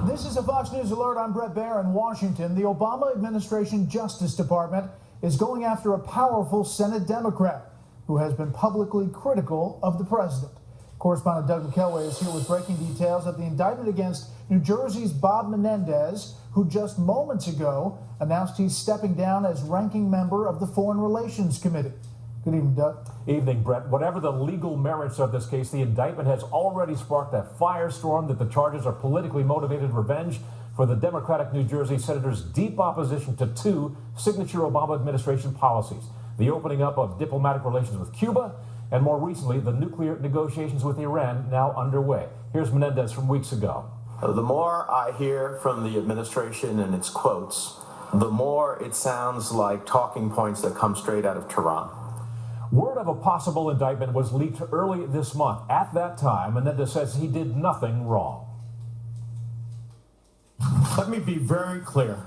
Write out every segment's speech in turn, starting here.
This is a Fox News Alert. I'm Brett Baer in Washington. The Obama administration Justice Department is going after a powerful Senate Democrat who has been publicly critical of the president. Correspondent Doug McKelway is here with breaking details of the indictment against New Jersey's Bob Menendez, who just moments ago announced he's stepping down as ranking member of the Foreign Relations Committee. Good evening, Doug. Evening, Brett. Whatever the legal merits of this case, the indictment has already sparked that firestorm that the charges are politically motivated revenge for the Democratic New Jersey senator's deep opposition to two signature Obama administration policies: the opening up of diplomatic relations with Cuba, and more recently, the nuclear negotiations with Iran now underway. Here's Menendez from weeks ago. The more I hear from the administration and its quotes, the more it sounds like talking points that come straight out of Tehran. Word of a possible indictment was leaked early this month. At that time, Menendez says he did nothing wrong. Let me be very clear,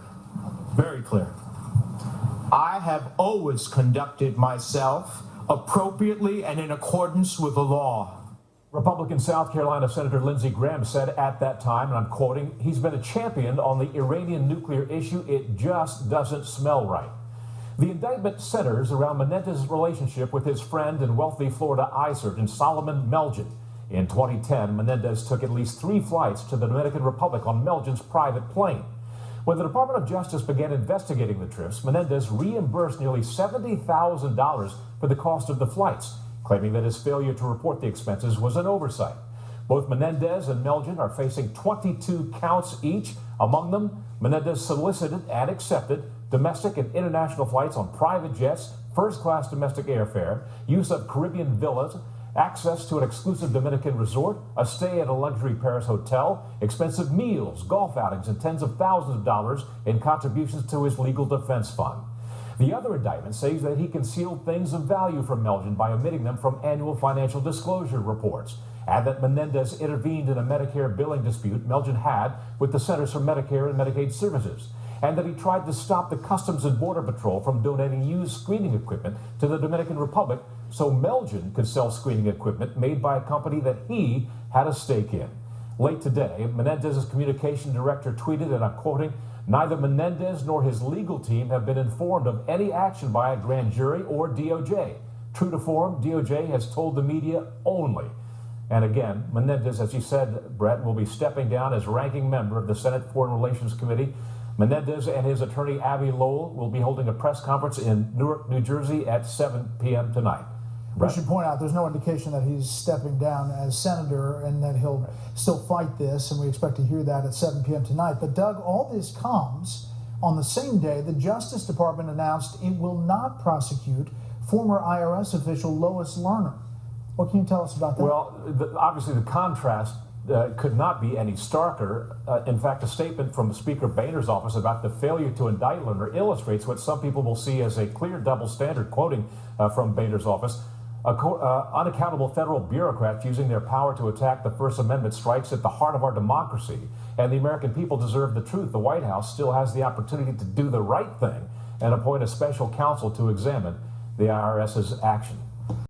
very clear. I have always conducted myself appropriately and in accordance with the law. Republican South Carolina Senator Lindsey Graham said at that time, and I'm quoting, "He's been a champion on the Iranian nuclear issue. It just doesn't smell right." The indictment centers around Menendez's relationship with his friend and wealthy Florida eye surgeon Solomon Melgen. In 2010, Menendez took at least 3 flights to the Dominican Republic on Melgen's private plane. When the Department of Justice began investigating the trips, Menendez reimbursed nearly $70,000 for the cost of the flights, claiming that his failure to report the expenses was an oversight. Both Menendez and Melgen are facing 22 counts each. Among them, Menendez solicited and accepted domestic and international flights on private jets, first-class domestic airfare, use of Caribbean villas, access to an exclusive Dominican resort, a stay at a luxury Paris hotel, expensive meals, golf outings, and tens of thousands of dollars in contributions to his legal defense fund. The other indictment says that he concealed things of value from Melgen by omitting them from annual financial disclosure reports, and that Menendez intervened in a Medicare billing dispute Melgen had with the Centers for Medicare and Medicaid Services, and that he tried to stop the Customs and Border Patrol from donating used screening equipment to the Dominican Republic so Melgen could sell screening equipment made by a company that he had a stake in. Late today, Menendez's communication director tweeted, and I'm quoting, "Neither Menendez nor his legal team have been informed of any action by a grand jury or DOJ. True to form, DOJ has told the media only." And again, Menendez, as he said, Brett, will be stepping down as ranking member of the Senate Foreign Relations Committee. Menendez and his attorney, Abby Lowell, will be holding a press conference in Newark, New Jersey at 7 p.m. tonight. I should point out there's no indication that he's stepping down as senator and that he'll still fight this, and we expect to hear that at 7 p.m. tonight. But, Doug, all this comes on the same day the Justice Department announced it will not prosecute former IRS official Lois Lerner. What can you tell us about that? Well, obviously the contrast could not be any starker. In fact, a statement from Speaker Boehner's office about the failure to indict Lerner illustrates what some people will see as a clear double standard, quoting from Boehner's office. Unaccountable federal bureaucrats using their power to attack the First Amendment strikes at the heart of our democracy, and the American people deserve the truth. The White House still has the opportunity to do the right thing and appoint a special counsel to examine the IRS's actions.